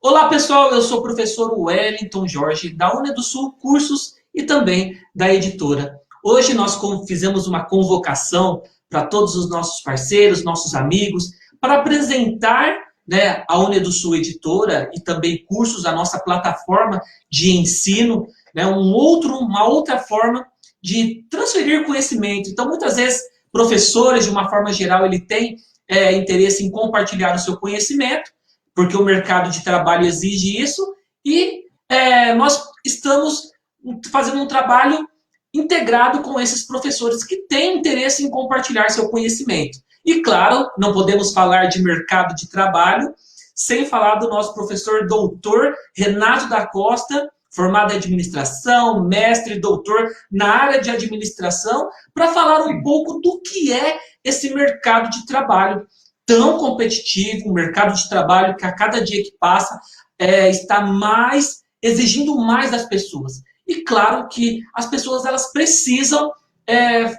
Olá, pessoal. Eu sou o professor Wellington Jorge, da UNEDUSUL Cursos e também da editora. Hoje nós fizemos uma convocação para todos os nossos parceiros, nossos amigos, para apresentar, né, a UNEDUSUL Editora e também Cursos, a nossa plataforma de ensino, né, uma outra forma de transferir conhecimento. Então, muitas vezes, professores, de uma forma geral, ele tem interesse em compartilhar o seu conhecimento, porque o mercado de trabalho exige isso, e nós estamos fazendo um trabalho integrado com esses professores que têm interesse em compartilhar seu conhecimento. E, claro, não podemos falar de mercado de trabalho sem falar do nosso professor doutor Renato da Costa, formado em administração, mestre, doutor na área de administração, para falar um pouco do que é esse mercado de trabalho tão competitivo, um mercado de trabalho que a cada dia que passa está exigindo mais das pessoas. E claro que as pessoas elas precisam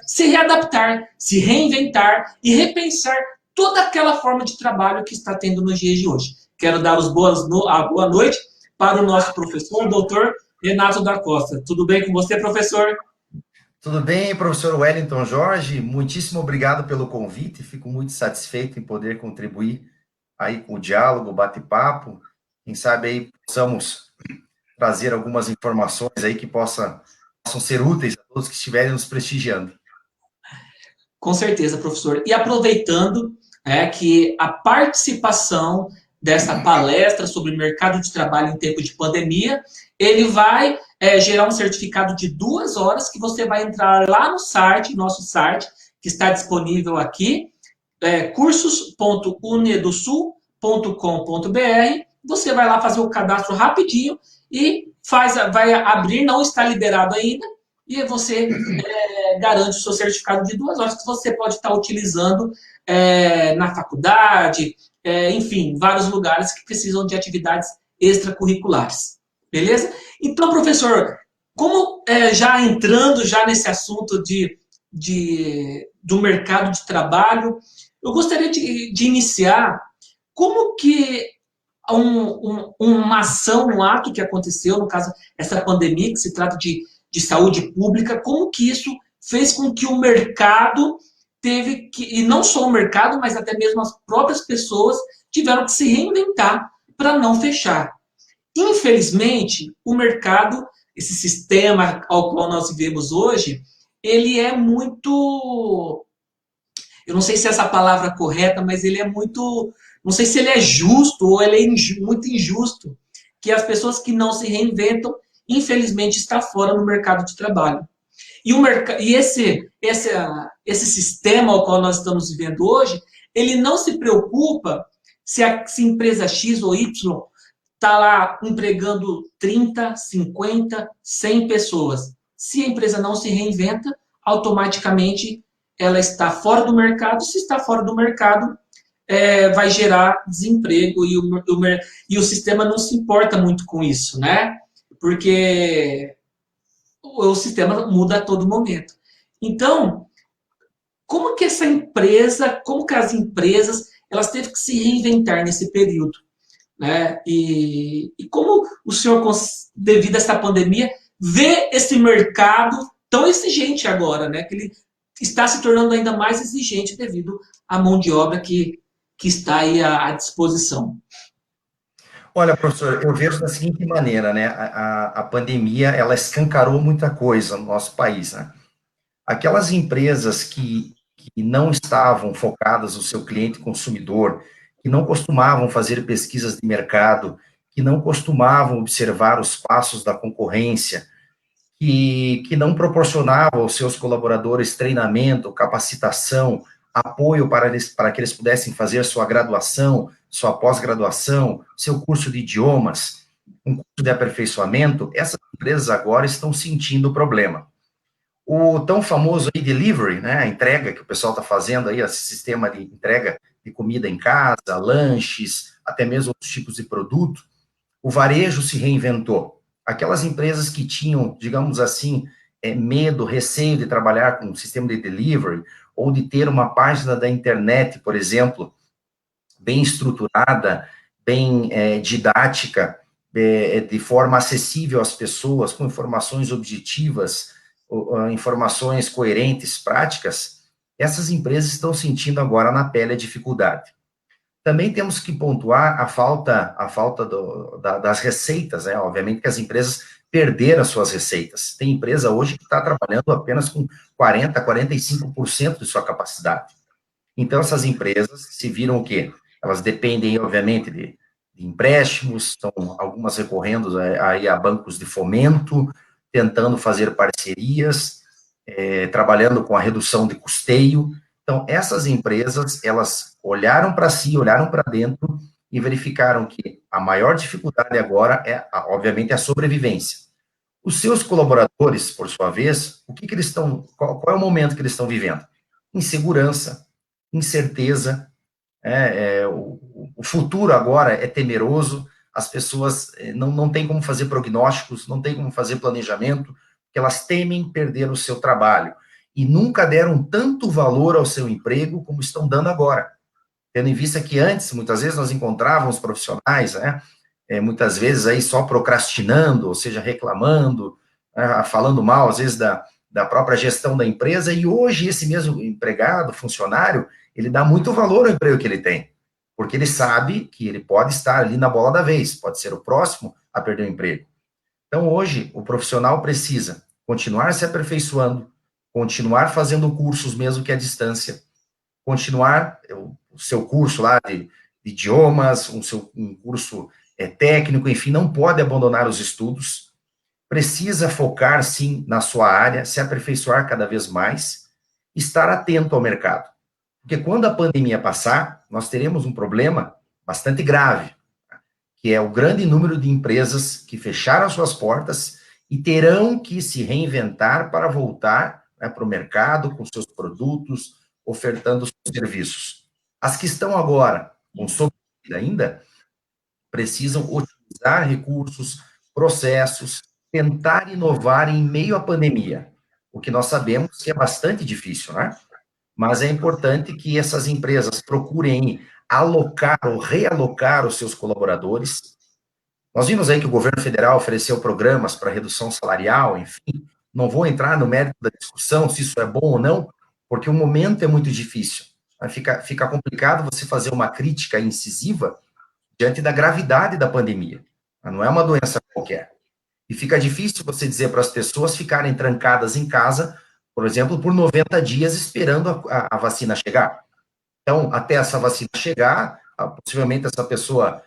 se readaptar, se reinventar e repensar toda aquela forma de trabalho que está tendo nos dias de hoje. Quero dar a boa noite para o nosso professor, doutor Renato da Costa. Tudo bem com você, professor? Tudo bem, professor Wellington Jorge? Muitíssimo obrigado pelo convite. Fico muito satisfeito em poder contribuir aí com o diálogo, o bate-papo. Quem sabe aí possamos trazer algumas informações aí que possam ser úteis a todos que estiverem nos prestigiando. Com certeza, professor. E aproveitando que a participação dessa palestra sobre mercado de trabalho em tempo de pandemia, ele vai gerar um certificado de 2 horas que você vai entrar lá no site, nosso site, que está disponível aqui, cursos.unedusul.com.br. Você vai lá fazer o cadastro rapidinho e vai abrir, não está liberado ainda, e você garante o seu certificado de 2 horas que você pode estar utilizando na faculdade, enfim, vários lugares que precisam de atividades extracurriculares. Beleza? Então, professor, como já entrando já nesse assunto do mercado de trabalho, eu gostaria de iniciar como que uma ação, um ato que aconteceu, no caso, essa pandemia, que se trata de saúde pública, como que isso fez com que o mercado teve que, e não só o mercado, mas até mesmo as próprias pessoas tiveram que se reinventar para não fechar. Infelizmente, o mercado, esse sistema ao qual nós vivemos hoje, ele é muito, eu não sei se é essa palavra correta, mas ele é muito, não sei se ele é justo ou ele é muito injusto, que as pessoas que não se reinventam, infelizmente, está fora no mercado de trabalho. E esse sistema ao qual nós estamos vivendo hoje, ele não se preocupa se a empresa X ou Y está lá empregando 30, 50, 100 pessoas. Se a empresa não se reinventa, automaticamente ela está fora do mercado. Se está fora do mercado, vai gerar desemprego e o sistema não se importa muito com isso, né? Porque o sistema muda a todo momento. Então, como que as empresas, elas teve que se reinventar nesse período, né? E como o senhor, devido a essa pandemia, vê esse mercado tão exigente agora, né? Que ele está se tornando ainda mais exigente devido à mão de obra que está aí à disposição. Olha, professor, eu vejo da seguinte maneira, né? A pandemia, ela escancarou muita coisa no nosso país, né? Aquelas empresas que não estavam focadas no seu cliente consumidor, que não costumavam fazer pesquisas de mercado, que não costumavam observar os passos da concorrência, que não proporcionavam aos seus colaboradores treinamento, capacitação, apoio para que eles pudessem fazer sua graduação, sua pós-graduação, seu curso de idiomas, um curso de aperfeiçoamento, essas empresas agora estão sentindo o problema. O tão famoso aí delivery, né, a entrega que o pessoal está fazendo aí, esse sistema de entrega de comida em casa, lanches, até mesmo outros tipos de produto, o varejo se reinventou. Aquelas empresas que tinham, digamos assim, medo, receio de trabalhar com um sistema de delivery, ou de ter uma página da internet, por exemplo, bem estruturada, bem didática, de forma acessível às pessoas, com informações objetivas, informações coerentes, práticas, essas empresas estão sentindo agora na pele a dificuldade. Também temos que pontuar a falta das receitas, né? Obviamente que as empresas perderam as suas receitas. Tem empresa hoje que está trabalhando apenas com 40%, 45% de sua capacidade. Então, essas empresas se viram o quê? Elas dependem, obviamente, de empréstimos, estão algumas recorrendo aí a bancos de fomento, tentando fazer parcerias, trabalhando com a redução de custeio. Então, essas empresas, elas olharam para si, olharam para dentro e verificaram que a maior dificuldade agora é, obviamente, a sobrevivência. Os seus colaboradores, por sua vez, o que eles estão, qual é o momento que eles estão vivendo? Insegurança, incerteza, o futuro agora é temeroso, as pessoas não têm como fazer prognósticos, não têm como fazer planejamento, porque elas temem perder o seu trabalho. E nunca deram tanto valor ao seu emprego como estão dando agora. Tendo em vista que antes, muitas vezes, nós encontrávamos profissionais, né, muitas vezes aí só procrastinando, ou seja, reclamando, falando mal, às vezes, da própria gestão da empresa, e hoje esse mesmo empregado, funcionário, ele dá muito valor ao emprego que ele tem, porque ele sabe que ele pode estar ali na bola da vez, pode ser o próximo a perder o emprego. Então, hoje, o profissional precisa continuar se aperfeiçoando, continuar fazendo cursos mesmo que à distância, continuar o seu curso lá de idiomas, um curso técnico, enfim, não pode abandonar os estudos, precisa focar, sim, na sua área, se aperfeiçoar cada vez mais, estar atento ao mercado. Porque quando a pandemia passar, nós teremos um problema bastante grave, que é o grande número de empresas que fecharam suas portas e terão que se reinventar para voltar, né, para o mercado com seus produtos, ofertando seus serviços. As que estão agora com sobrevida ainda, precisam utilizar recursos, processos, tentar inovar em meio à pandemia, o que nós sabemos que é bastante difícil, né? Mas é importante que essas empresas procurem alocar ou realocar os seus colaboradores. Nós vimos aí que o governo federal ofereceu programas para redução salarial, enfim, não vou entrar no mérito da discussão se isso é bom ou não, porque o momento é muito difícil. Fica complicado você fazer uma crítica incisiva diante da gravidade da pandemia. Não é uma doença qualquer. E fica difícil você dizer para as pessoas ficarem trancadas em casa, por exemplo, por 90 dias esperando a vacina chegar. Então, até essa vacina chegar, possivelmente essa pessoa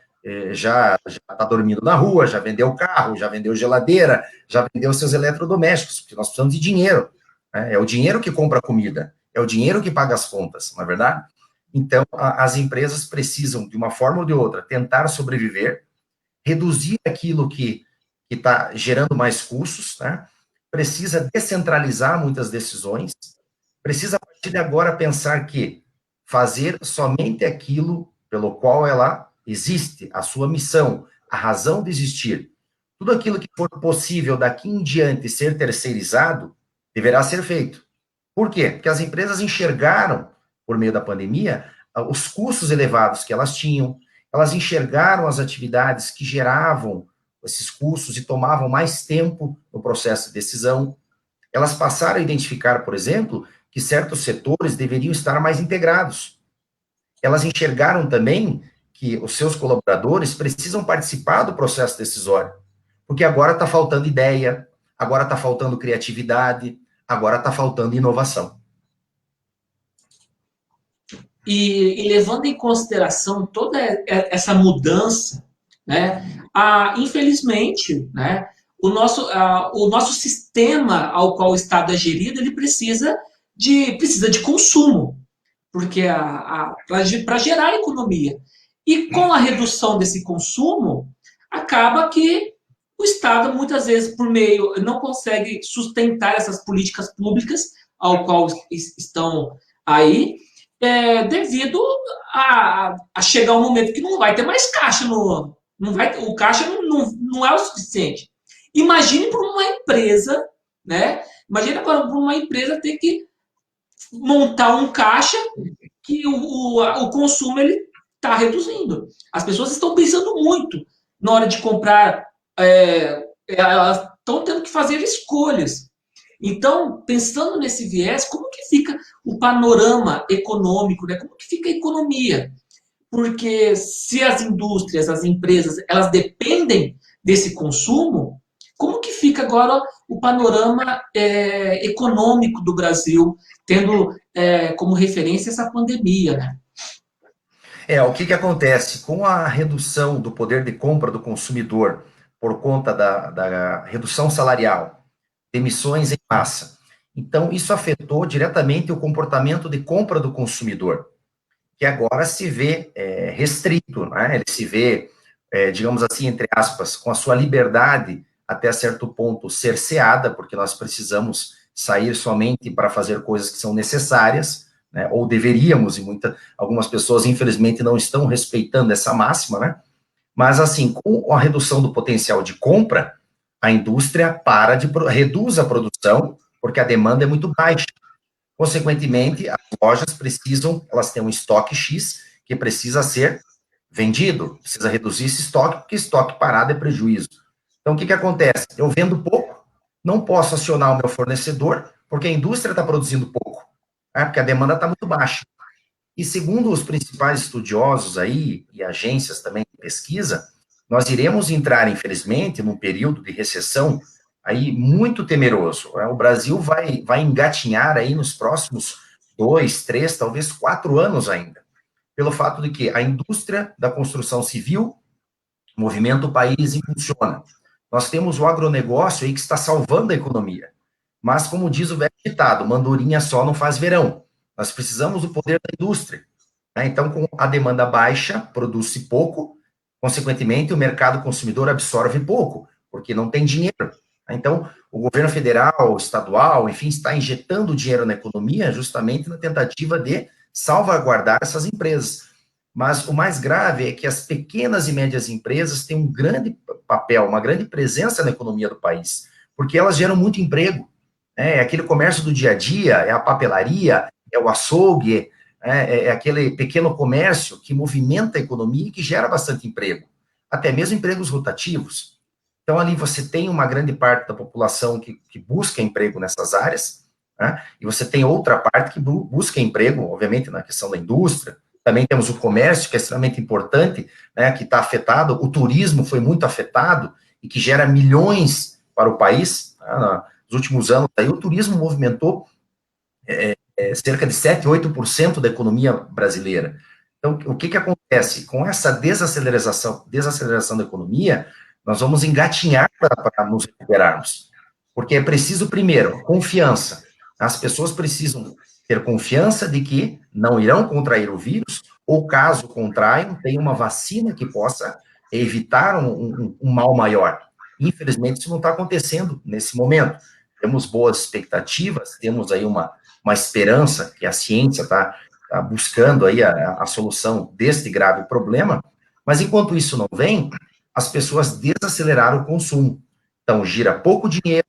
já está dormindo na rua, já vendeu carro, já vendeu geladeira, já vendeu seus eletrodomésticos, porque nós precisamos de dinheiro. Né? É o dinheiro que compra comida, é o dinheiro que paga as contas, não é verdade? Então, as empresas precisam, de uma forma ou de outra, tentar sobreviver, reduzir aquilo que está gerando mais custos, né? Precisa descentralizar muitas decisões, precisa, a partir de agora, pensar que fazer somente aquilo pelo qual ela existe, a sua missão, a razão de existir. Tudo aquilo que for possível daqui em diante ser terceirizado, deverá ser feito. Por quê? Porque as empresas enxergaram, por meio da pandemia, os custos elevados que elas tinham, elas enxergaram as atividades que geravam esses custos e tomavam mais tempo no processo de decisão. Elas passaram a identificar, por exemplo, que certos setores deveriam estar mais integrados. Elas enxergaram também que os seus colaboradores precisam participar do processo decisório, porque agora está faltando ideia, agora está faltando criatividade, agora está faltando inovação. E levando em consideração toda essa mudança, né, infelizmente, né, o nosso sistema ao qual o Estado é gerido, ele precisa de consumo, porque para gerar economia. E com a redução desse consumo, acaba que o Estado, muitas vezes, por meio, não consegue sustentar essas políticas públicas ao qual estão aí, devido a chegar um momento que não vai ter mais caixa o caixa não é o suficiente. Imagine para uma empresa, né? Imagine agora para uma empresa ter que montar um caixa que o consumo ele está reduzindo. As pessoas estão pensando muito na hora de comprar, elas estão tendo que fazer escolhas. Então, pensando nesse viés, como que fica o panorama econômico, né? Como que fica a economia? Porque se as indústrias, as empresas, elas dependem desse consumo, como que fica agora o panorama econômico do Brasil, tendo como referência essa pandemia, né? O que acontece? Com a redução do poder de compra do consumidor por conta da redução salarial, demissões em massa, então isso afetou diretamente o comportamento de compra do consumidor, que agora se vê restrito, né? Ele se vê, digamos assim, entre aspas, com a sua liberdade até certo ponto cerceada, porque nós precisamos sair somente para fazer coisas que são necessárias, né? Ou deveríamos, e algumas pessoas, infelizmente, não estão respeitando essa máxima, né? Mas, assim, com a redução do potencial de compra, a indústria reduz a produção, porque a demanda é muito baixa. Consequentemente, as lojas elas têm um estoque X que precisa ser vendido, precisa reduzir esse estoque, porque estoque parado é prejuízo. Então, o que acontece? Eu vendo pouco, não posso acionar o meu fornecedor, porque a indústria está produzindo pouco, né? Porque a demanda está muito baixa. E segundo os principais estudiosos aí, e agências também de pesquisa, nós iremos entrar, infelizmente, num período de recessão aí muito temeroso. O Brasil vai engatinhar aí nos próximos 2, 3, talvez 4 anos ainda, pelo fato de que a indústria da construção civil movimenta o país e funciona. Nós temos o agronegócio aí que está salvando a economia. Mas, como diz o velho ditado, mandorinha só não faz verão. Nós precisamos do poder da indústria, né? Então, com a demanda baixa, produz-se pouco, consequentemente, o mercado consumidor absorve pouco, porque não tem dinheiro. Então, o governo federal, estadual, enfim, está injetando dinheiro na economia justamente na tentativa de salvaguardar essas empresas. Mas o mais grave é que as pequenas e médias empresas têm um grande papel, uma grande presença na economia do país, porque elas geram muito emprego. É aquele comércio do dia a dia, é a papelaria, é o açougue, é aquele pequeno comércio que movimenta a economia e que gera bastante emprego, até mesmo empregos rotativos. Então, ali você tem uma grande parte da população que busca emprego nessas áreas, né? E você tem outra parte que busca emprego, obviamente, na questão da indústria. Também temos o comércio, que é extremamente importante, né, que está afetado, o turismo foi muito afetado e que gera milhões para o país. Né? Nos últimos anos, aí, o turismo movimentou cerca de 7, 8% da economia brasileira. Então, o que acontece? Com essa desaceleração da economia, nós vamos engatinhar para nos recuperarmos. Porque é preciso, primeiro, confiança. As pessoas precisam ter confiança de que não irão contrair o vírus, ou caso contraiam, tem uma vacina que possa evitar um mal maior. Infelizmente, isso não está acontecendo nesse momento. Temos boas expectativas, temos aí uma esperança que a ciência está buscando aí a solução deste grave problema, mas enquanto isso não vem, as pessoas desaceleraram o consumo. Então, gira pouco dinheiro,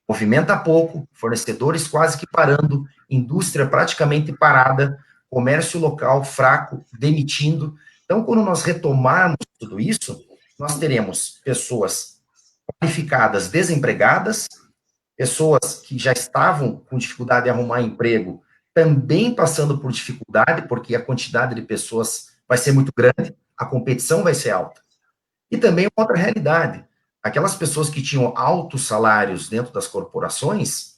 movimenta pouco, fornecedores quase que parando, indústria praticamente parada, comércio local fraco, demitindo. Então, quando nós retomarmos tudo isso, nós teremos pessoas qualificadas desempregadas, pessoas que já estavam com dificuldade de arrumar emprego, também passando por dificuldade, porque a quantidade de pessoas vai ser muito grande, a competição vai ser alta. E também outra realidade, aquelas pessoas que tinham altos salários dentro das corporações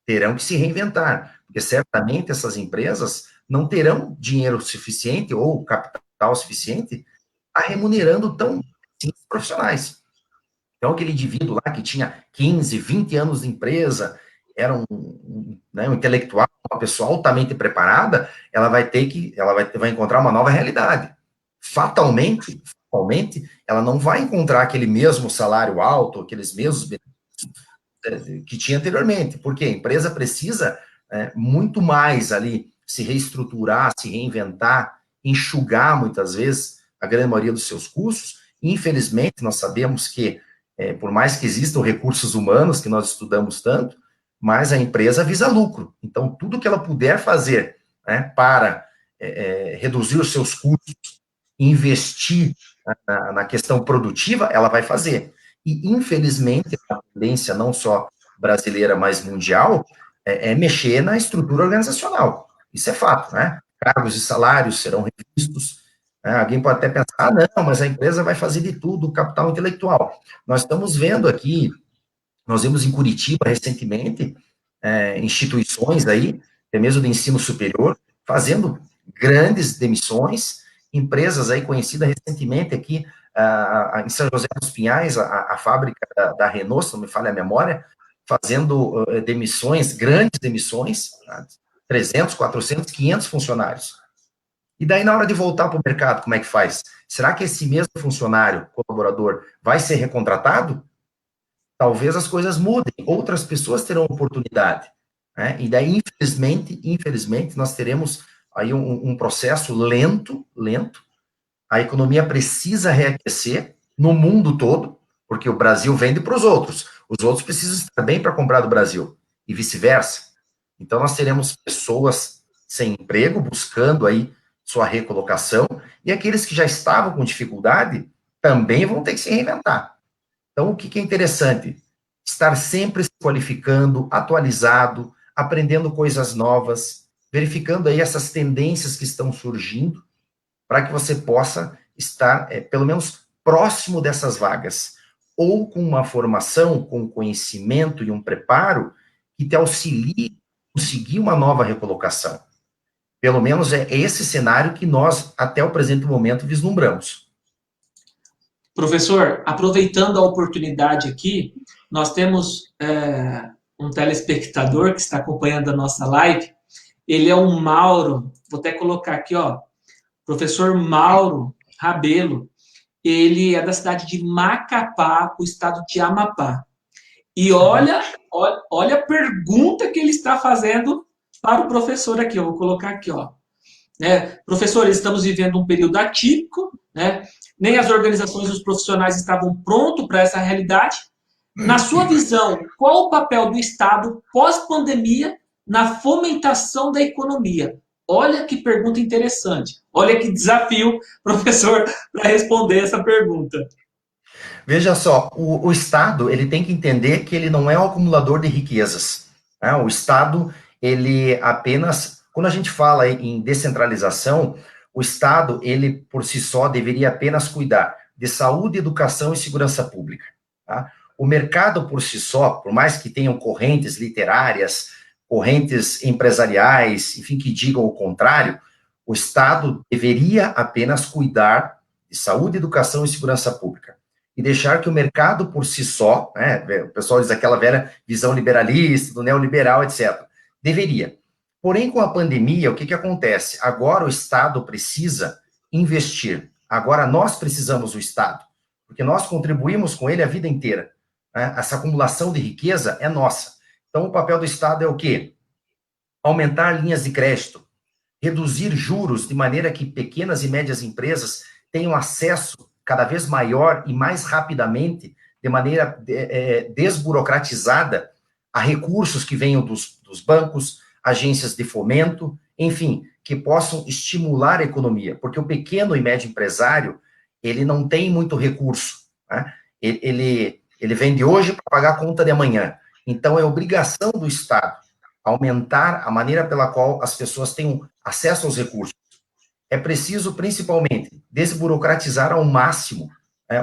terão que se reinventar, porque certamente essas empresas não terão dinheiro suficiente ou capital suficiente a remunerando tão assim, profissionais. Então, aquele indivíduo lá que tinha 15, 20 anos de empresa, era um intelectual, uma pessoa altamente preparada, ela vai encontrar uma nova realidade. Fatalmente, ela não vai encontrar aquele mesmo salário alto, aqueles mesmos benefícios que tinha anteriormente, porque a empresa precisa muito mais ali se reestruturar, se reinventar, enxugar muitas vezes a grande maioria dos seus custos. Infelizmente, nós sabemos que por mais que existam recursos humanos, que nós estudamos tanto, mas a empresa visa lucro. Então, tudo que ela puder fazer, né, para reduzir os seus custos, investir na questão produtiva, ela vai fazer. E, infelizmente, a tendência não só brasileira, mas mundial, é mexer na estrutura organizacional. Isso é fato, né? Cargos e salários serão revistos. Né? Alguém pode até pensar, não, mas a empresa vai fazer de tudo, capital intelectual. Nós estamos vendo aqui, nós vimos em Curitiba recentemente, instituições aí, até mesmo de ensino superior, fazendo grandes demissões, empresas aí conhecidas recentemente aqui, em São José dos Pinhais, a fábrica da Renault, se não me falha a memória, fazendo demissões, grandes demissões, 300, 400, 500 funcionários. E daí, na hora de voltar para o mercado, como é que faz? Será que esse mesmo funcionário, colaborador, vai ser recontratado? Talvez as coisas mudem, outras pessoas terão oportunidade. Né? E daí, infelizmente, nós teremos aí um processo lento. A economia precisa reaquecer no mundo todo, porque o Brasil vende para os outros precisam estar bem para comprar do Brasil, e vice-versa. Então, nós teremos pessoas sem emprego, buscando aí sua recolocação, e aqueles que já estavam com dificuldade também vão ter que se reinventar. Então, o que é interessante? Estar sempre se qualificando, atualizado, aprendendo coisas novas, verificando aí essas tendências que estão surgindo, para que você possa estar, pelo menos, próximo dessas vagas, ou com uma formação, com conhecimento e um preparo que te auxilie a conseguir uma nova recolocação. Pelo menos é esse cenário que nós, até o presente momento, vislumbramos. Professor, aproveitando a oportunidade aqui, nós temos um telespectador que está acompanhando a nossa live. Ele é o Mauro, vou até colocar aqui, ó, professor Mauro Rabelo. Ele é da cidade de Macapá, o estado de Amapá. E olha a pergunta que ele está fazendo para o professor aqui. Eu vou colocar aqui, ó. Professor, estamos vivendo um período atípico, né? Nem as organizações e os profissionais estavam prontos para essa realidade. Na sua visão, qual o papel do Estado pós-pandemia na fomentação da economia? Olha que pergunta interessante. Olha que desafio, professor, para responder essa pergunta. Veja só, o Estado, ele tem que entender que ele não é um acumulador de riquezas. Né? O Estado, ele apenas... Quando a gente fala em descentralização, o Estado, ele, por si só, deveria apenas cuidar de saúde, educação e segurança pública. Tá? O mercado, por si só, por mais que tenham correntes literárias, correntes empresariais, enfim, que digam o contrário, o Estado deveria apenas cuidar de saúde, educação e segurança pública. E deixar que o mercado por si só, né, o pessoal diz aquela velha visão liberalista, do neoliberal, etc. Deveria. Porém, com a pandemia, o que acontece? Agora o Estado precisa investir. Agora nós precisamos do Estado, porque nós contribuímos com ele a vida inteira. Né? Essa acumulação de riqueza é nossa. Então, o papel do Estado é o quê? Aumentar linhas de crédito, reduzir juros de maneira que pequenas e médias empresas tenham acesso cada vez maior e mais rapidamente, de maneira desburocratizada, a recursos que venham dos bancos, agências de fomento, enfim, que possam estimular a economia, porque o pequeno e médio empresário, ele não tem muito recurso, né? Ele vende hoje para pagar a conta de amanhã. Então, é obrigação do Estado aumentar a maneira pela qual as pessoas tenham acesso aos recursos. É preciso, principalmente, desburocratizar ao máximo.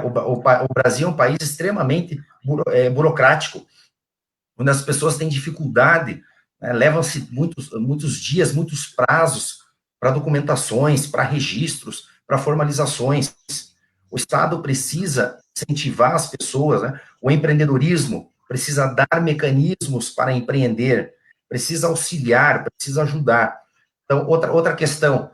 O Brasil é um país extremamente burocrático, onde as pessoas têm dificuldade, né, levam-se muitos dias, muitos prazos para documentações, para registros, para formalizações. O Estado precisa incentivar as pessoas, né? O empreendedorismo precisa dar mecanismos para empreender, precisa auxiliar, precisa ajudar. Então, outra questão,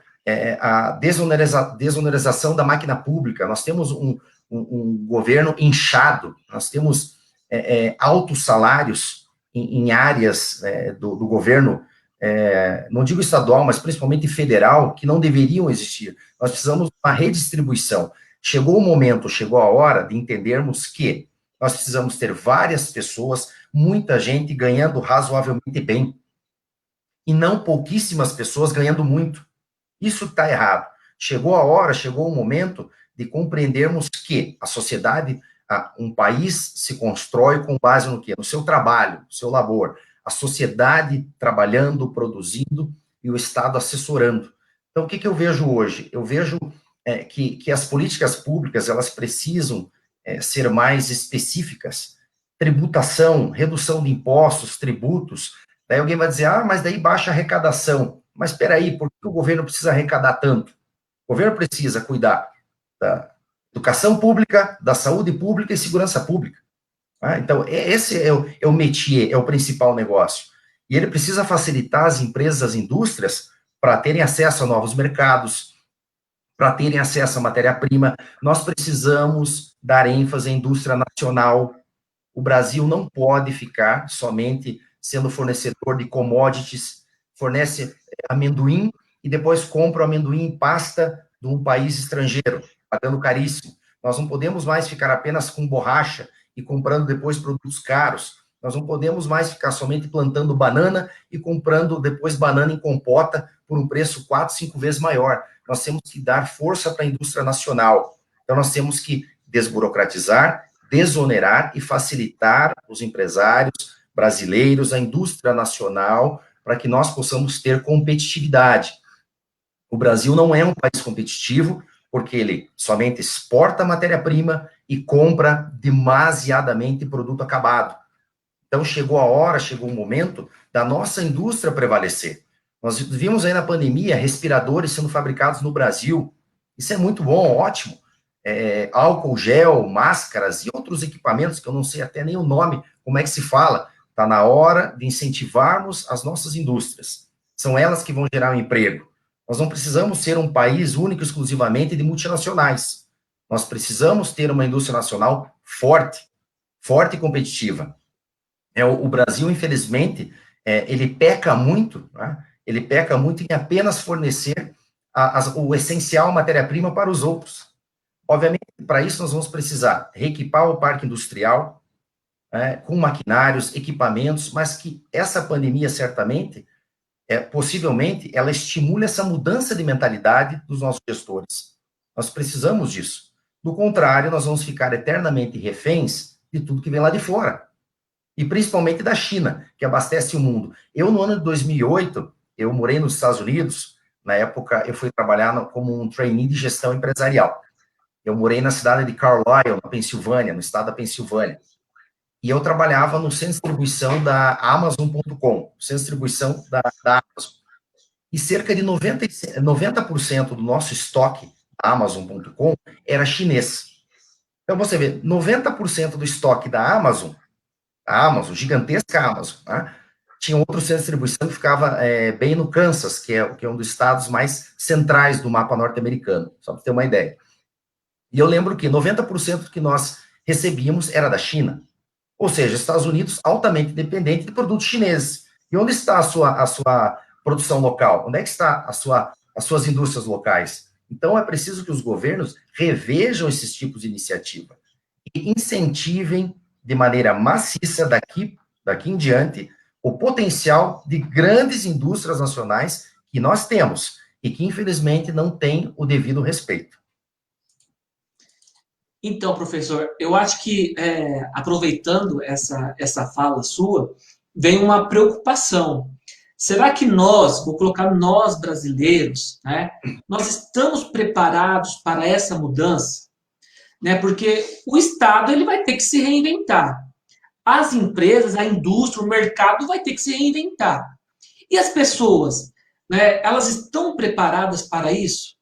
a desonerização da máquina pública. Nós temos um governo inchado, nós temos altos salários em áreas do governo, não digo estadual, mas principalmente federal, que não deveriam existir. Nós precisamos de uma redistribuição. Chegou o momento, chegou a hora de entendermos que nós precisamos ter várias pessoas, muita gente ganhando razoavelmente bem, e não pouquíssimas pessoas ganhando muito. Isso está errado. Chegou a hora, chegou o momento de compreendermos que a sociedade, um país se constrói com base no quê? No seu trabalho, no seu labor. A sociedade trabalhando, produzindo e o Estado assessorando. Então, o que eu vejo hoje? Eu vejo que as políticas públicas, elas precisam ser mais específicas. Tributação, redução de impostos, tributos. Daí alguém vai dizer, mas daí baixa a arrecadação. Mas espera aí, por que o governo precisa arrecadar tanto? O governo precisa cuidar da educação pública, da saúde pública e segurança pública. Então, esse é o métier, é o principal negócio. E ele precisa facilitar as empresas, as indústrias, para terem acesso a novos mercados, para terem acesso à matéria-prima. Nós precisamos dar ênfase à indústria nacional. O Brasil não pode ficar somente sendo fornecedor de commodities, fornece amendoim e depois compra o amendoim em pasta de um país estrangeiro, pagando caríssimo. Nós não podemos mais ficar apenas com borracha e comprando depois produtos caros. Nós não podemos mais ficar somente plantando banana e comprando depois banana em compota por um preço 4, 5 vezes maior. Nós temos que dar força para a indústria nacional. Então, nós temos que desburocratizar, desonerar e facilitar os empresários brasileiros, a indústria nacional, para que nós possamos ter competitividade. O Brasil não é um país competitivo, porque ele somente exporta matéria-prima e compra demasiadamente produto acabado. Então, chegou a hora, chegou o momento da nossa indústria prevalecer. Nós vimos aí na pandemia respiradores sendo fabricados no Brasil. Isso é muito bom, ótimo. Álcool gel, máscaras e outros equipamentos, que eu não sei até nem o nome, como é que se fala. Está na hora de incentivarmos as nossas indústrias. São elas que vão gerar um emprego. Nós não precisamos ser um país único exclusivamente de multinacionais. Nós precisamos ter uma indústria nacional forte e competitiva. O Brasil, infelizmente, ele peca muito, né? Ele peca muito em apenas fornecer o essencial matéria-prima para os outros. Obviamente, para isso nós vamos precisar reequipar o parque industrial, com maquinários, equipamentos, mas que essa pandemia, certamente, possivelmente, ela estimule essa mudança de mentalidade dos nossos gestores. Nós precisamos disso. Do contrário, nós vamos ficar eternamente reféns de tudo que vem lá de fora. E principalmente da China, que abastece o mundo. Eu, no ano de 2008, eu morei nos Estados Unidos. Na época, eu fui trabalhar como um trainee de gestão empresarial. Eu morei na cidade de Carlisle, na Pensilvânia, no estado da Pensilvânia. E eu trabalhava no centro de distribuição da Amazon.com, centro de distribuição da Amazon. E cerca de 90% do nosso estoque da Amazon.com era chinês. Então, você vê, 90% do estoque da Amazon, a Amazon, gigantesca Amazon, né? Tinha outro centro de distribuição que ficava bem no Kansas, que é um dos estados mais centrais do mapa norte-americano, só para ter uma ideia. E eu lembro que 90% do que nós recebíamos era da China. Ou seja, Estados Unidos altamente dependente de produtos chineses. E onde está a sua produção local? Onde é que está as suas indústrias locais? Então, é preciso que os governos revejam esses tipos de iniciativa e incentivem de maneira maciça daqui em diante o potencial de grandes indústrias nacionais que nós temos e que, infelizmente, não têm o devido respeito. Então, professor, eu acho que, aproveitando essa fala sua, vem uma preocupação. Será que nós, vou colocar nós brasileiros, né, nós estamos preparados para essa mudança? Né, porque o Estado ele vai ter que se reinventar. As empresas, a indústria, o mercado vai ter que se reinventar. E as pessoas, né, elas estão preparadas para isso?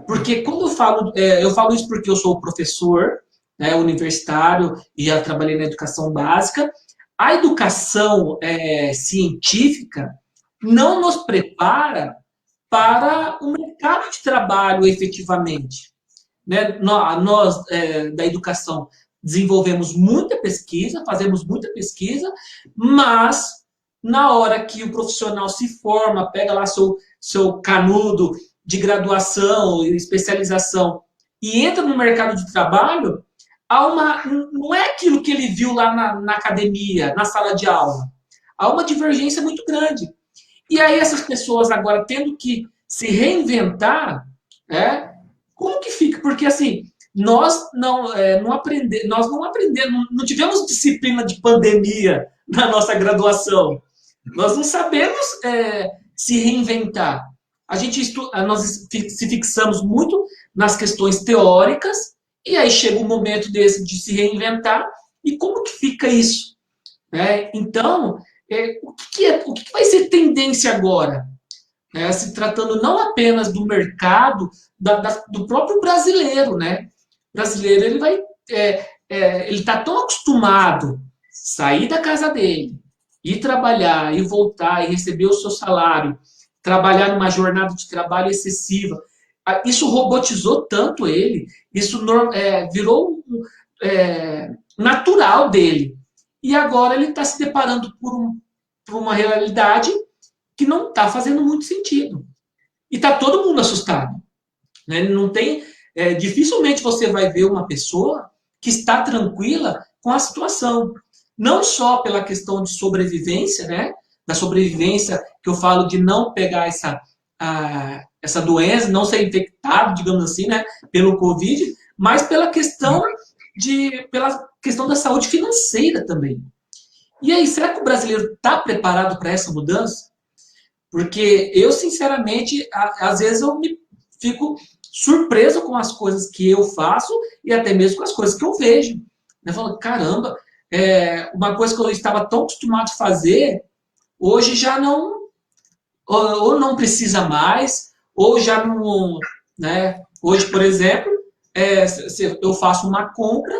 Porque quando eu falo isso porque eu sou professor, né, universitário e já trabalhei na educação básica. A educação científica não nos prepara para o mercado de trabalho efetivamente. Né? Nós da educação, desenvolvemos muita pesquisa, fazemos muita pesquisa, mas na hora que o profissional se forma, pega lá seu canudo de graduação e especialização e entra no mercado de trabalho, não é aquilo que ele viu lá na academia, na sala de aula. Há uma divergência muito grande. E aí essas pessoas agora tendo que se reinventar, Como que fica? Porque assim, nós não aprendemos, não tivemos disciplina de pandemia na nossa graduação. Nós não sabemos se reinventar. Nós se fixamos muito nas questões teóricas e aí chega um momento desse de se reinventar e como que fica isso? Então, o que vai ser tendência agora? Se tratando não apenas do mercado, do próprio brasileiro, né? O brasileiro ele está tão acostumado a sair da casa dele, ir trabalhar, e voltar e receber o seu salário, trabalhar numa jornada de trabalho excessiva. Isso robotizou tanto ele, isso virou natural dele. E agora ele está se deparando por uma realidade que não está fazendo muito sentido. E está todo mundo assustado. Né? Não tem, dificilmente você vai ver uma pessoa que está tranquila com a situação. Não só pela questão de sobrevivência, né? Da sobrevivência que eu falo de não pegar essa doença, não ser infectado, digamos assim, né? Pelo Covid, mas pela questão da saúde financeira também. E aí, será que o brasileiro está preparado para essa mudança? Porque eu, sinceramente, às vezes eu me fico surpreso com as coisas que eu faço e até mesmo com as coisas que eu vejo. Eu falo, caramba, uma coisa que eu estava tão acostumado a fazer, hoje já não, ou não precisa mais, ou já não, né? Hoje, por exemplo, eu faço uma compra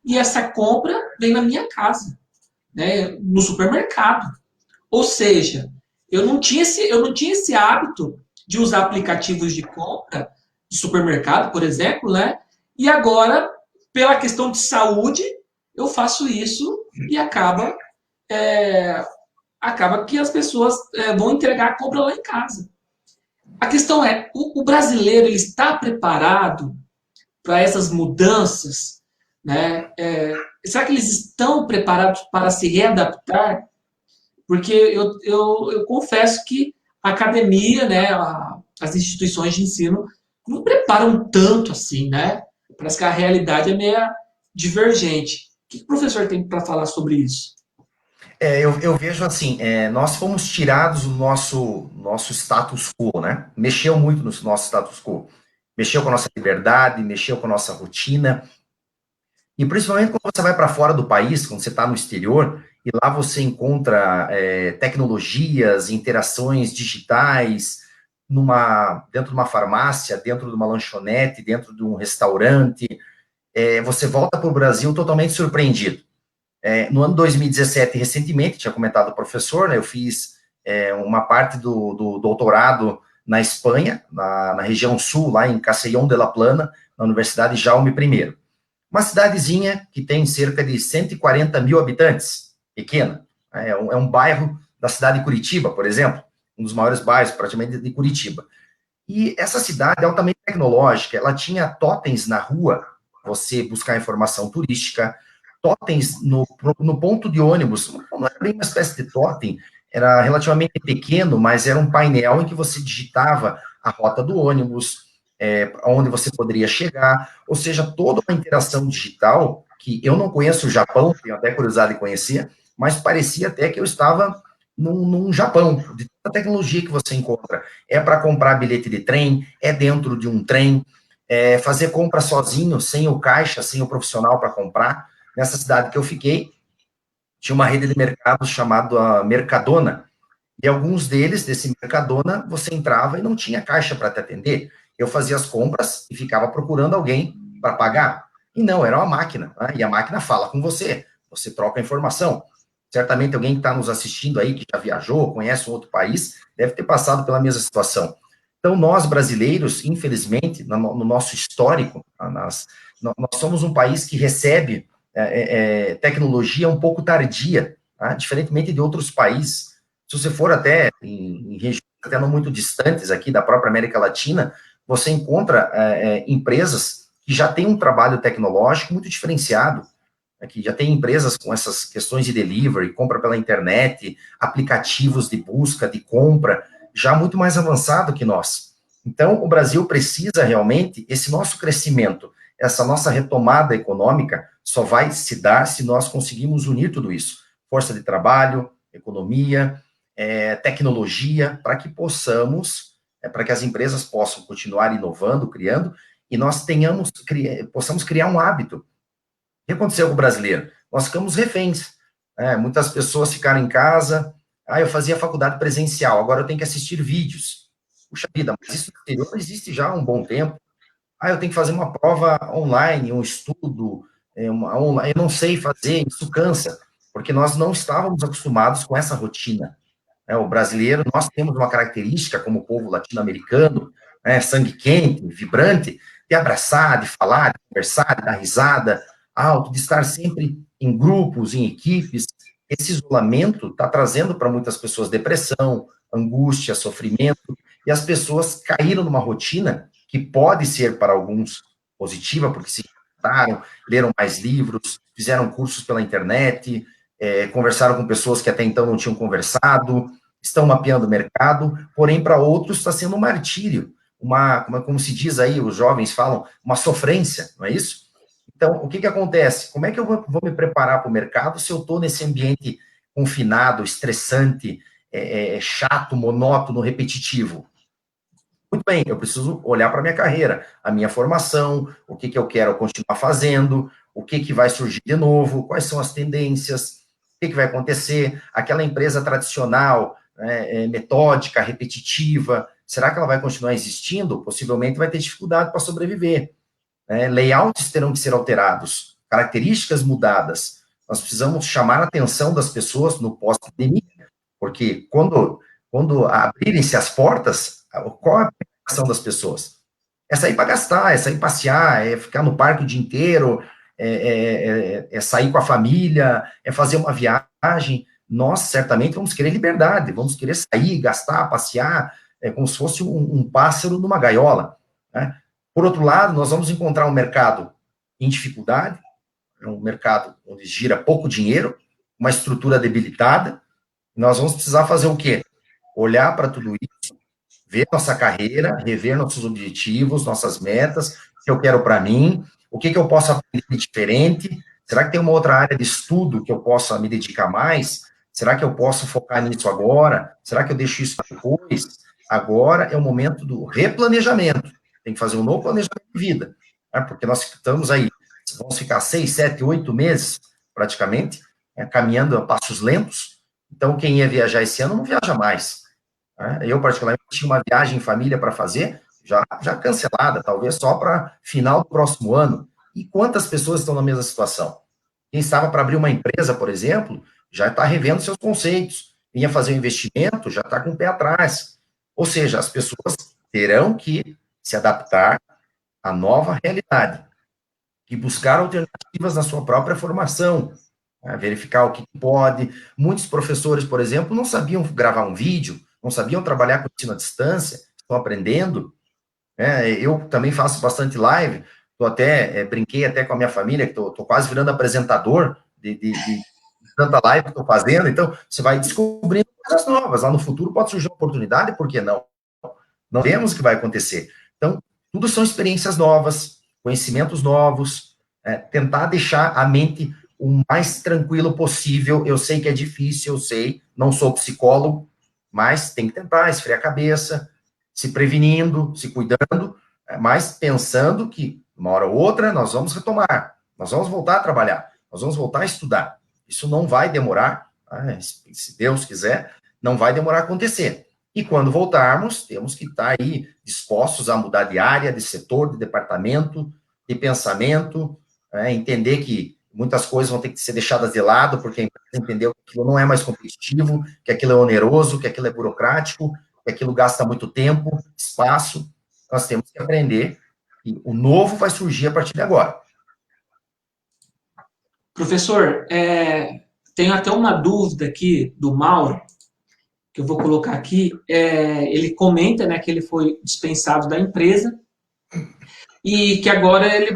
e essa compra vem na minha casa, né? No supermercado. Ou seja, eu não tinha esse hábito de usar aplicativos de compra de supermercado, por exemplo, né? E agora, pela questão de saúde, eu faço isso e acaba que as pessoas vão entregar a compra lá em casa. A questão é, o brasileiro ele está preparado para essas mudanças, né? Será que eles estão preparados para se readaptar? Porque eu confesso que a academia, né, as instituições de ensino não preparam tanto assim, né? Parece que a realidade é meio divergente. O que o professor tem para falar sobre isso? Eu vejo assim, nós fomos tirados do nosso status quo, né? Mexeu muito no nosso status quo. Mexeu com a nossa liberdade, mexeu com a nossa rotina. E principalmente quando você vai para fora do país, quando você está no exterior, e lá você encontra tecnologias, interações digitais, dentro de uma farmácia, dentro de uma lanchonete, dentro de um restaurante, você volta para o Brasil totalmente surpreendido. No ano 2017, recentemente, tinha comentado o professor, né, eu fiz uma parte do doutorado na Espanha, na região sul, lá em Castellón de la Plana, na Universidade Jaume I. Uma cidadezinha que tem cerca de 140 mil habitantes, pequena. É um bairro da cidade de Curitiba, por exemplo, um dos maiores bairros, praticamente, de Curitiba. E essa cidade é altamente tecnológica, ela tinha totens na rua, você buscar informação turística, totens no ponto de ônibus, não era bem uma espécie de totem, era relativamente pequeno, mas era um painel em que você digitava a rota do ônibus, onde você poderia chegar, ou seja, toda uma interação digital, que eu não conheço o Japão, tenho até curiosidade de conhecer, mas parecia até que eu estava num Japão, de tanta tecnologia que você encontra. É para comprar bilhete de trem, é dentro de um trem, fazer compra sozinho, sem o caixa, sem o profissional para comprar. Nessa cidade que eu fiquei, tinha uma rede de mercados chamada Mercadona, e alguns deles, desse Mercadona, você entrava e não tinha caixa para te atender. Eu fazia as compras e ficava procurando alguém para pagar. E não, era uma máquina, né? E a máquina fala com você, você troca a informação. Certamente alguém que está nos assistindo aí, que já viajou, conhece um outro país, deve ter passado pela mesma situação. Então, nós brasileiros, infelizmente, no nosso histórico, nós somos um país que recebe tecnologia um pouco tardia, tá? Diferentemente de outros países. Se você for até em regiões até não muito distantes aqui da própria América Latina, você encontra empresas que já têm um trabalho tecnológico muito diferenciado, que já tem empresas com essas questões de delivery, compra pela internet, aplicativos de busca, de compra, já muito mais avançado que nós. Então, o Brasil precisa realmente, esse nosso crescimento, essa nossa retomada econômica, só vai se dar se nós conseguirmos unir tudo isso. Força de trabalho, economia, tecnologia, para que possamos, para que as empresas possam continuar inovando, criando, e nós possamos criar um hábito. O que aconteceu com o brasileiro? Nós ficamos reféns. Muitas pessoas ficaram em casa, eu fazia faculdade presencial, agora eu tenho que assistir vídeos. Puxa vida, mas isso no exterior existe já há um bom tempo. Eu tenho que fazer uma prova online, um estudo, online, eu não sei fazer, isso cansa, porque nós não estávamos acostumados com essa rotina. O brasileiro, nós temos uma característica, como o povo latino-americano, sangue quente, vibrante, de abraçar, de falar, de conversar, de dar risada alto, de estar sempre em grupos, em equipes. Esse isolamento está trazendo para muitas pessoas depressão, angústia, sofrimento, e as pessoas caíram numa rotina que pode ser para alguns positiva, porque se adaptaram, leram mais livros, fizeram cursos pela internet, conversaram com pessoas que até então não tinham conversado, estão mapeando o mercado, porém para outros está sendo um martírio, como se diz aí, os jovens falam, uma sofrência, não é isso? Então, o que acontece? Como é que eu vou me preparar para o mercado se eu estou nesse ambiente confinado, estressante, chato, monótono, repetitivo? Muito bem, eu preciso olhar para a minha carreira, a minha formação, o que eu quero continuar fazendo, o que vai surgir de novo, quais são as tendências, o que vai acontecer, aquela empresa tradicional, metódica, repetitiva, será que ela vai continuar existindo? Possivelmente vai ter dificuldade para sobreviver. Layouts terão que ser alterados, características mudadas. Nós precisamos chamar a atenção das pessoas no pós-pandemia, porque quando abrirem-se as portas, qual é a preocupação das pessoas? É sair para gastar, é sair passear, é ficar no parque o dia inteiro, é sair com a família, é fazer uma viagem. Nós, certamente, vamos querer liberdade, vamos querer sair, gastar, passear, como se fosse um pássaro numa gaiola, né? Por outro lado, nós vamos encontrar um mercado em dificuldade, um mercado onde gira pouco dinheiro, uma estrutura debilitada. Nós vamos precisar fazer o quê? Olhar para tudo isso, ver nossa carreira, rever nossos objetivos, nossas metas, o que eu quero para mim, o que eu posso aprender de diferente, será que tem uma outra área de estudo que eu possa me dedicar mais? Será que eu posso focar nisso agora? Será que eu deixo isso depois? Agora é o momento do replanejamento. Tem que fazer um novo planejamento de vida, né? Porque nós estamos aí, vamos ficar 6, 7, 8 meses, praticamente, caminhando a passos lentos. Então, quem ia viajar esse ano não viaja mais. Eu, particularmente, tinha uma viagem em família para fazer, já cancelada, talvez só para final do próximo ano. E quantas pessoas estão na mesma situação? Quem estava para abrir uma empresa, por exemplo, já está revendo seus conceitos. Vinha fazer um investimento, já está com o pé atrás. Ou seja, as pessoas terão que se adaptar à nova realidade e buscar alternativas na sua própria formação, verificar o que pode. Muitos professores, por exemplo, não sabiam gravar um vídeo, não sabiam trabalhar com ensino à distância, estão aprendendo. Eu também faço bastante live, brinquei até com a minha família, que estou quase virando apresentador de tanta live que estou fazendo, então você vai descobrindo coisas novas, lá no futuro pode surgir uma oportunidade, por que não? Não vemos o que vai acontecer. Então, tudo são experiências novas, conhecimentos novos, tentar deixar a mente o mais tranquilo possível. Eu sei que é difícil, eu sei, não sou psicólogo, mas tem que tentar esfriar a cabeça, se prevenindo, se cuidando, mas pensando que, uma hora ou outra, nós vamos retomar, nós vamos voltar a trabalhar, nós vamos voltar a estudar. Isso não vai demorar, se Deus quiser, não vai demorar a acontecer. E quando voltarmos, temos que estar aí dispostos a mudar de área, de setor, de departamento, de pensamento, entender que muitas coisas vão ter que ser deixadas de lado, porque a empresa entendeu que aquilo não é mais competitivo, que aquilo é oneroso, que aquilo é burocrático, que aquilo gasta muito tempo, espaço. Nós temos que aprender que o novo vai surgir a partir de agora. Professor, tenho até uma dúvida aqui do Mauro, que eu vou colocar aqui. Ele comenta, né, que ele foi dispensado da empresa e que agora ele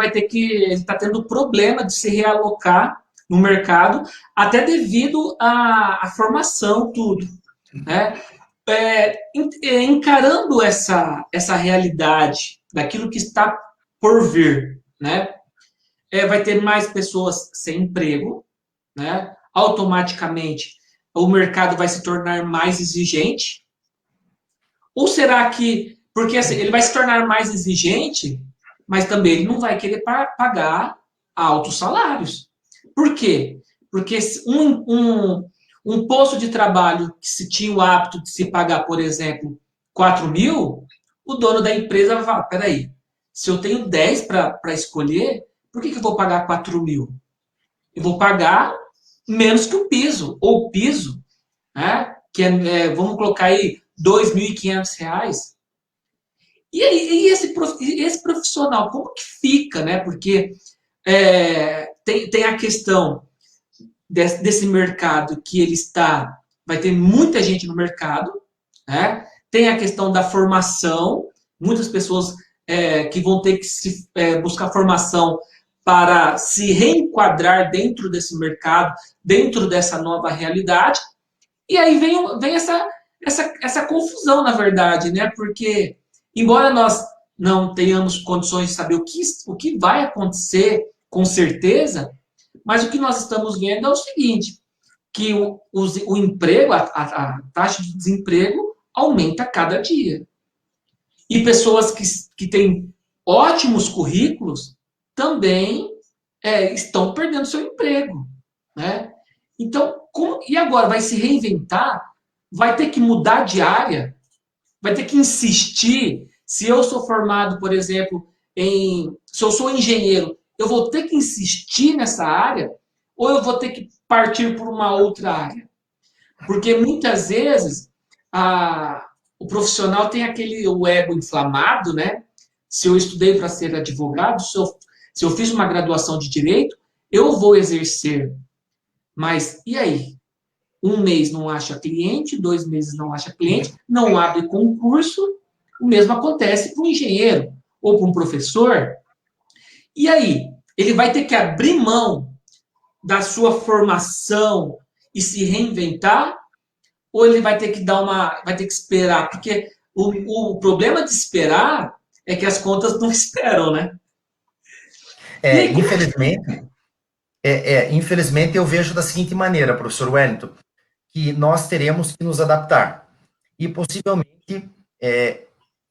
está tendo problema de se realocar no mercado, até devido à formação, tudo, né? encarando essa realidade daquilo que está por vir, né? Vai ter mais pessoas sem emprego, né? Automaticamente o mercado vai se tornar mais exigente? Ou será que, porque assim, ele vai se tornar mais exigente, mas também ele não vai querer pagar altos salários. Por quê? Porque um posto de trabalho que se tinha o hábito de se pagar, por exemplo, 4 mil, o dono da empresa vai falar, peraí, se eu tenho 10 para escolher, por que eu vou pagar 4 mil? Eu vou pagar menos que o piso, ou o piso, né? Que vamos colocar aí R$ 2.500. E aí, esse profissional, como que fica, né? Porque tem a questão desse mercado que ele está, vai ter muita gente no mercado, né? Tem a questão da formação, muitas pessoas que vão ter que buscar formação para se reenquadrar dentro desse mercado, dentro dessa nova realidade. E aí vem essa confusão, na verdade, né? Porque, embora nós não tenhamos condições de saber o que vai acontecer com certeza, mas o que nós estamos vendo é o seguinte, que o emprego, a taxa de desemprego aumenta a cada dia. E pessoas que têm ótimos currículos também estão perdendo seu emprego, né? Então, e agora? Vai se reinventar? Vai ter que mudar de área? Vai ter que insistir? Se eu sou formado, por exemplo, se eu sou engenheiro, eu vou ter que insistir nessa área? Ou eu vou ter que partir por uma outra área? Porque muitas vezes o profissional tem o ego inflamado, né? Se eu estudei para ser advogado, se eu fiz uma graduação de direito, eu vou exercer. Mas e aí? Um mês não acha cliente, 2 meses não acha cliente, não abre concurso, o mesmo acontece para um engenheiro ou para um professor. E aí? Ele vai ter que abrir mão da sua formação e se reinventar? Ou ele vai ter que vai ter que esperar? Porque o problema de esperar é que as contas não esperam, né? E aí, como Infelizmente, infelizmente eu vejo da seguinte maneira, professor Wellington, que nós teremos que nos adaptar. E possivelmente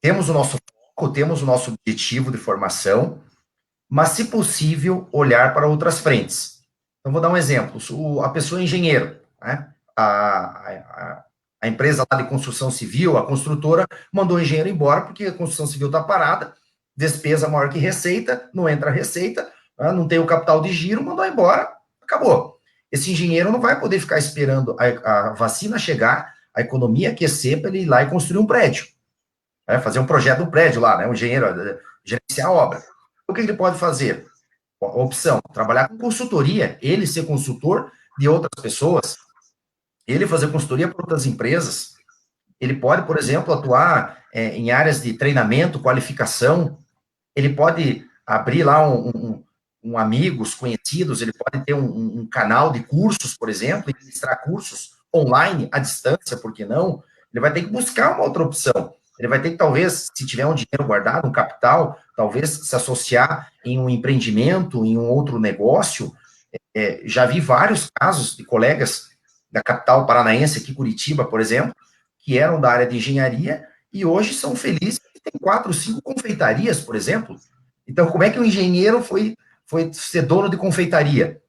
temos o nosso foco, temos o nosso objetivo de formação, mas, se possível, olhar para outras frentes. Então, vou dar um exemplo. A pessoa é engenheiro, né? A empresa lá de construção civil, a construtora, mandou o engenheiro embora porque a construção civil está parada, despesa maior que receita, não entra receita, né? Não tem o capital de giro, mandou embora, acabou. Esse engenheiro não vai poder ficar esperando a vacina chegar, a economia aquecer para ele ir lá e construir um prédio, né? Fazer um projeto do prédio lá, né? O engenheiro gerenciar a obra. O que ele pode fazer? A opção, trabalhar com consultoria, ele ser consultor de outras pessoas, ele fazer consultoria para outras empresas, ele pode, por exemplo, atuar em áreas de treinamento, qualificação, ele pode abrir lá amigos, conhecidos, ele pode ter um canal de cursos, por exemplo, e ministrar cursos online, à distância, por que não? Ele vai ter que buscar uma outra opção. Ele vai ter que, talvez, se tiver um dinheiro guardado, um capital, talvez se associar em um empreendimento, em um outro negócio. Já vi vários casos de colegas da capital paranaense, aqui Curitiba, por exemplo, que eram da área de engenharia e hoje são felizes e têm 4, 5 confeitarias, por exemplo. Então, como é que o engenheiro foi ser dono de confeitaria?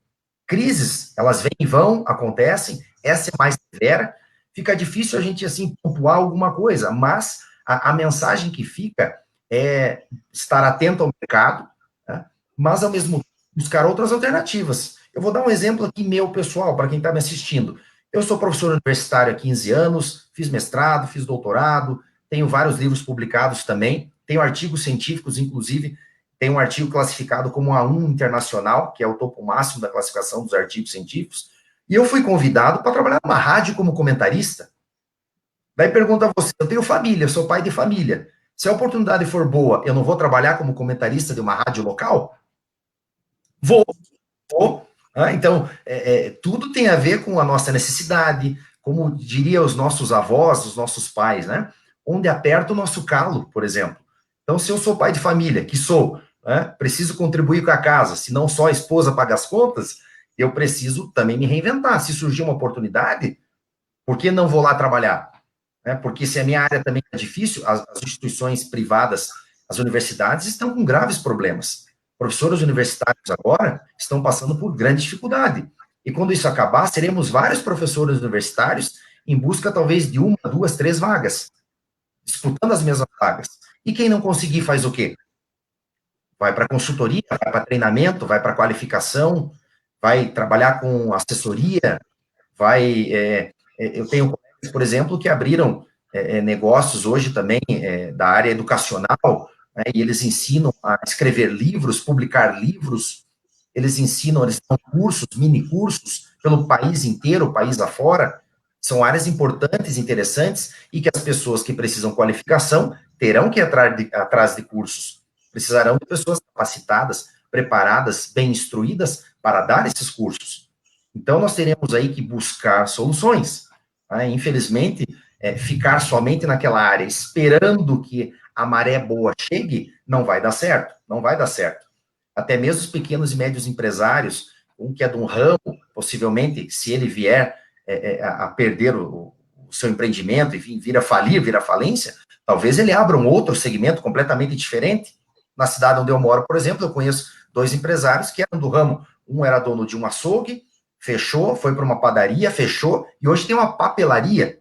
Crises, elas vêm e vão, acontecem, essa é mais severa, fica difícil a gente, assim, pontuar alguma coisa, mas a mensagem que fica é estar atento ao mercado, né? Mas, ao mesmo tempo, buscar outras alternativas. Eu vou dar um exemplo aqui meu, pessoal, para quem está me assistindo. Eu sou professor universitário há 15 anos, fiz mestrado, fiz doutorado, tenho vários livros publicados também, tenho artigos científicos, inclusive, tem um artigo classificado como A1 internacional, que é o topo máximo da classificação dos artigos científicos, e eu fui convidado para trabalhar numa rádio como comentarista. Daí pergunta a você, eu tenho família, eu sou pai de família, se a oportunidade for boa, eu não vou trabalhar como comentarista de uma rádio local? Vou. Então, tudo tem a ver com a nossa necessidade, como diria os nossos avós, os nossos pais, né? Onde aperta o nosso calo, por exemplo. Então, se eu sou pai de família, que sou, né, preciso contribuir com a casa, se não só a esposa paga as contas, eu preciso também me reinventar. Se surgir uma oportunidade, por que não vou lá trabalhar? Né? Porque se a minha área também é difícil, as instituições privadas, as universidades estão com graves problemas. Professores universitários agora estão passando por grande dificuldade. E quando isso acabar, seremos vários professores universitários em busca, talvez, de uma, duas, três vagas, disputando as mesmas vagas. E quem não conseguir faz o quê? Vai para consultoria, vai para treinamento, vai para qualificação, vai trabalhar com assessoria, vai... eu tenho colegas, por exemplo, que abriram negócios hoje também da área educacional, né, e eles ensinam a escrever livros, publicar livros, eles dão cursos, mini cursos, pelo país inteiro, país afora. São áreas importantes, interessantes, e que as pessoas que precisam qualificação terão que ir atrás de cursos. Precisarão de pessoas capacitadas, preparadas, bem instruídas para dar esses cursos. Então, nós teremos aí que buscar soluções. Né? Infelizmente, ficar somente naquela área, esperando que a maré boa chegue, não vai dar certo, não vai dar certo. Até mesmo os pequenos e médios empresários, um que é de um ramo, possivelmente, se ele vier a perder o seu empreendimento, enfim, vir a falir, vir a falência, talvez ele abra um outro segmento completamente diferente. Na cidade onde eu moro, por exemplo, eu conheço 2 empresários que eram do ramo. Um era dono de um açougue, fechou, foi para uma padaria, fechou, e hoje tem uma papelaria.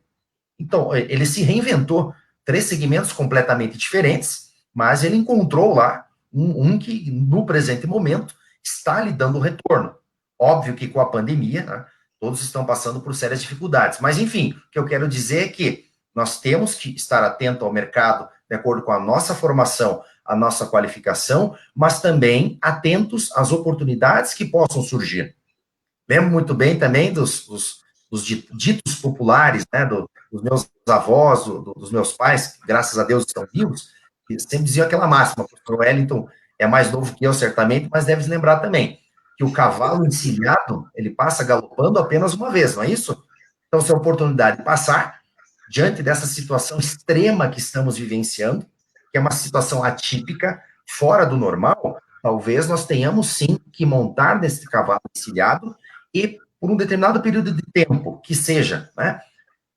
Então, ele se reinventou. 3 segmentos completamente diferentes, mas ele encontrou lá um que, no presente momento, está lhe dando retorno. Óbvio que com a pandemia, né, todos estão passando por sérias dificuldades. Mas, enfim, o que eu quero dizer é que nós temos que estar atento ao mercado, de acordo com a nossa formação, a nossa qualificação, mas também atentos às oportunidades que possam surgir. Lembro muito bem também dos ditos populares, né, dos meus avós, dos meus pais, que graças a Deus estão vivos, que sempre diziam aquela máxima. O professor Wellington é mais novo que eu, certamente, mas deve se lembrar também, que o cavalo encilhado, ele passa galopando apenas uma vez, não é isso? Então, se a oportunidade passar, diante dessa situação extrema que estamos vivenciando, que é uma situação atípica, fora do normal, talvez nós tenhamos, sim, que montar nesse cavalo encilhado e, por um determinado período de tempo, que seja, né,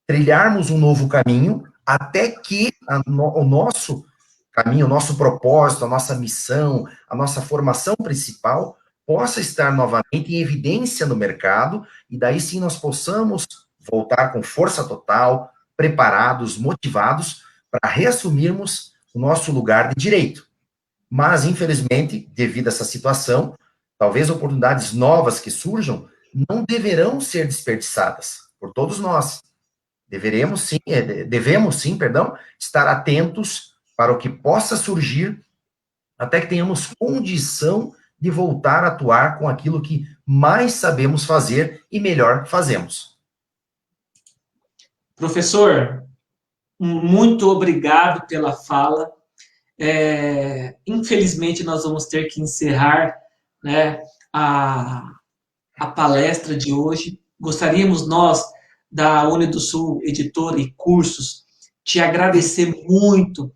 trilharmos um novo caminho até que o nosso caminho, o nosso propósito, a nossa missão, a nossa formação principal possa estar novamente em evidência no mercado, e daí sim nós possamos voltar com força total, preparados, motivados, para reassumirmos o nosso lugar de direito. Mas, infelizmente, devido a essa situação, talvez oportunidades novas que surjam não deverão ser desperdiçadas por todos nós. Devemos sim, estar atentos para o que possa surgir, até que tenhamos condição de voltar a atuar com aquilo que mais sabemos fazer e melhor fazemos. Professor, muito obrigado pela fala. Infelizmente, nós vamos ter que encerrar, né, a palestra de hoje. Gostaríamos, nós, da Unidosul Editora e Cursos, te agradecer muito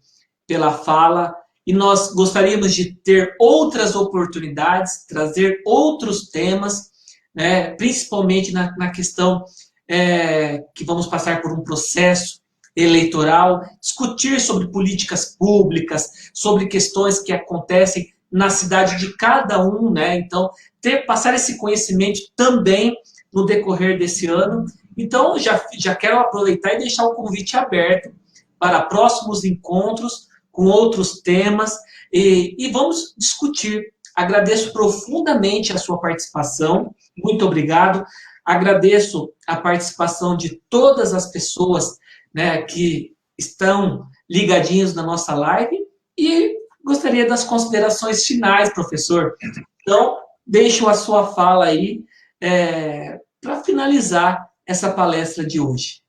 pela fala, e nós gostaríamos de ter outras oportunidades, trazer outros temas, né, principalmente na questão que vamos passar por um processo eleitoral, discutir sobre políticas públicas, sobre questões que acontecem na cidade de cada um, né? Então, passar esse conhecimento também no decorrer desse ano. Então, já quero aproveitar e deixar o convite aberto para próximos encontros com outros temas e vamos discutir. Agradeço profundamente a sua participação, muito obrigado. Agradeço a participação de todas as pessoas, né, que estão ligadinhos na nossa live, e gostaria das considerações finais, professor. Então, deixo a sua fala aí para finalizar essa palestra de hoje.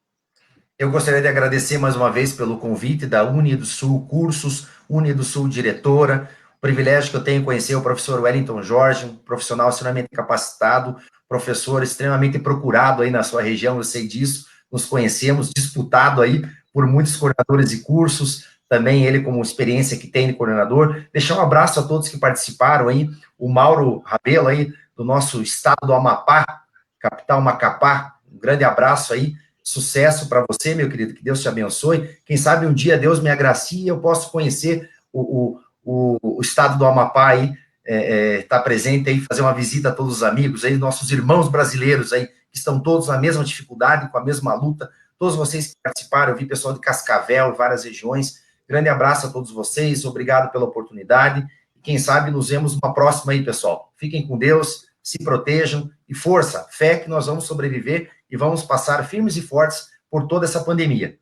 Eu gostaria de agradecer mais uma vez pelo convite da Unidosul Cursos, Unidosul Diretora, o privilégio que eu tenho de conhecer o professor Wellington Jorge, um profissional extremamente capacitado, professor extremamente procurado aí na sua região, eu sei disso, nos conhecemos, disputado aí por muitos coordenadores de cursos, também ele como experiência que tem de coordenador. Deixar um abraço a todos que participaram aí, o Mauro Rabelo aí, do nosso estado do Amapá, capital Macapá, um grande abraço aí, sucesso para você, meu querido, que Deus te abençoe. Quem sabe um dia Deus me agracie e eu posso conhecer o estado do Amapá aí, tá presente aí, fazer uma visita a todos os amigos aí, nossos irmãos brasileiros aí, que estão todos na mesma dificuldade, com a mesma luta, todos vocês que participaram, eu vi pessoal de Cascavel, várias regiões, grande abraço a todos vocês, obrigado pela oportunidade, e quem sabe nos vemos numa próxima aí, pessoal. Fiquem com Deus, se protejam, e força, fé que nós vamos sobreviver e vamos passar firmes e fortes por toda essa pandemia.